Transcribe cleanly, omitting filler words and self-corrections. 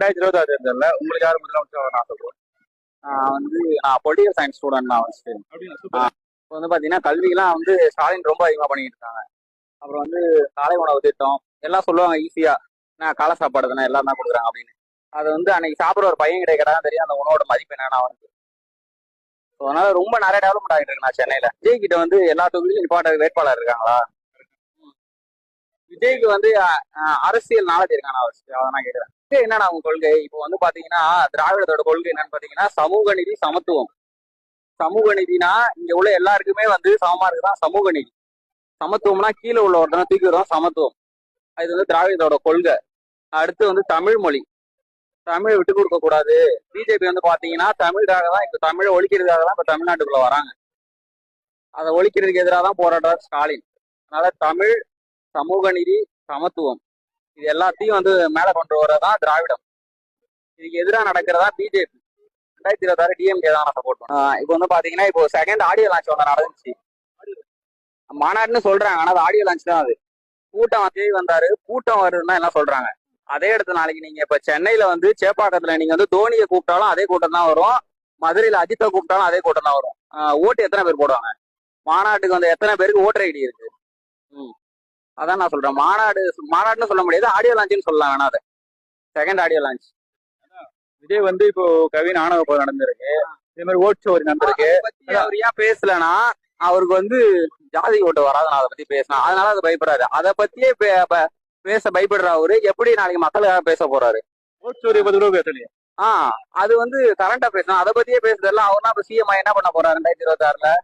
2026 தேர்தல்ல உங்களுக்கு யார் முதலமைச்சர் ஆசைப்படுவோம்? நான் பொலிட்டிக்கல் சயின்ஸ் ஸ்டூடெண்ட் தான் ஃபர்ஸ்ட். இப்போ வந்து பாத்தீங்கன்னா கல்வியெல்லாம் வந்து ஸ்டாலின் ரொம்ப அதிகமா பண்ணிட்டு இருக்காங்க. அப்புறம் வந்து காலை உணவு திட்டம் எல்லாம் சொல்லுவாங்க ஈஸியா, நான் காலை சாப்பாடு தானே எல்லாம் தான் கொடுக்குறாங்க அப்படின்னு. அது வந்து அன்னைக்கு சாப்பிட்ற ஒரு பையன் கிடைக்கிறதா தெரியும் அந்த உணவோட மதிப்பு என்னன்னா அவனுக்கு. அதனால ரொம்ப நிறைய டெவலப்மெண்ட் ஆகிட்டு இருக்கு நான் சென்னையில. விஜய் கிட்ட வந்து எல்லா தொகுதியிலும் நிப்பாட்ட வேட்பாளர் இருக்காங்களா? விஜய்க்கு வந்து அரசியல் நாலேஜ் இருக்கானா? அதான் நான் கேட்கிறேன். என்னன்னா அவங்க கொள்கை இப்போ வந்து பாத்தீங்கன்னா திராவிடத்தோட கொள்கை என்னன்னு பாத்தீங்கன்னா சமூக நீதி சமத்துவம். சமூக நீதினா இங்க உள்ள எல்லாருக்குமே வந்து சமமா இருக்குதான் சமூக நீதி. சமத்துவம்னா கீழே உள்ள ஒருத்தனை தூக்கி விடுறோம் சமத்துவம். இது வந்து திராவிடத்தோட கொள்கை. அடுத்து வந்து தமிழ் மொழி, தமிழை விட்டு கொடுக்க கூடாது. பிஜேபி வந்து பாத்தீங்கன்னா தமிழுக்காக தான் இப்ப தமிழை ஒழிக்கிறதுக்காக தான் இப்ப தமிழ்நாட்டுக்குள்ள வராங்க. அதை ஒழிக்கிறதுக்கு எதிராக தான் போராடுறார் ஸ்டாலின். அதனால தமிழ், சமூக நீதி, சமத்துவம் இது எல்லாத்தையும் வந்து மேல கொண்டு வரதான் திராவிடம். இதுக்கு எதிராக நடக்கிறதா பிஜேபி. 2026 டிஎம்கே தான் நான் சப்போர்ட் பண்ணுவேன். இப்போ வந்து பாத்தீங்கன்னா இப்போ செகண்ட் ஆடியோ லான்ச் ஒன்று நடந்துச்சு. மாநாடுன்னு சொல்றாங்க, ஆனா அது ஆடியோ லான்ச் தான். அது கூட்டம் விஜய் வந்தாரு, கூட்டம் வருதுன்னு எல்லாம் சொல்றாங்க. அதே இடத்துல நாளைக்கு நீங்க இப்ப சென்னையில வந்து சேப்பாக்கத்துல நீங்க வந்து தோனியை கூப்பிட்டாலும் அதே கூட்டம் தான் வரும். மதுரையில அஜித்தை கூப்பிட்டாலும் அதே கூட்டம் தான் வரும். ஓட்டு எத்தனை பேர் போடுவாங்க? மாநாட்டுக்கு வந்து எத்தனை பேருக்கு ஓட்டர் ஐடி இருக்கு? அதான் நான் சொல்றேன். மாநாடுன்னு சொல்ல முடியாது, ஆடியோ லான்ச்னு சொல்லலாம். வேணா அதை செகண்ட் ஆடியோ லான்ச். விஜய் வந்து இப்போ கவின் ஆணவ கொலை நடந்திருக்கு, இதே மாதிரி ஓட் சோரி நடந்திருக்கு. அவர் ஏன் பேசலன்னா அவருக்கு வந்து ஜாதி ஓட்டு வராது. நான் அதை பத்தி பேசினா அதனால அதை பயப்படுறாரு. அதை பத்தியே பேச பயப்படுற அவரு எப்படி நாளைக்கு மக்களுக்காக பேச போறாரு? ஓட் சோரியை பத்தி கூட பேசலையே. அது வந்து கரண்டா பேசணும். அதை பத்தியே பேசுறதுல அவர்னா இப்ப சிஎம் என்ன பண்ண போறாரு 2026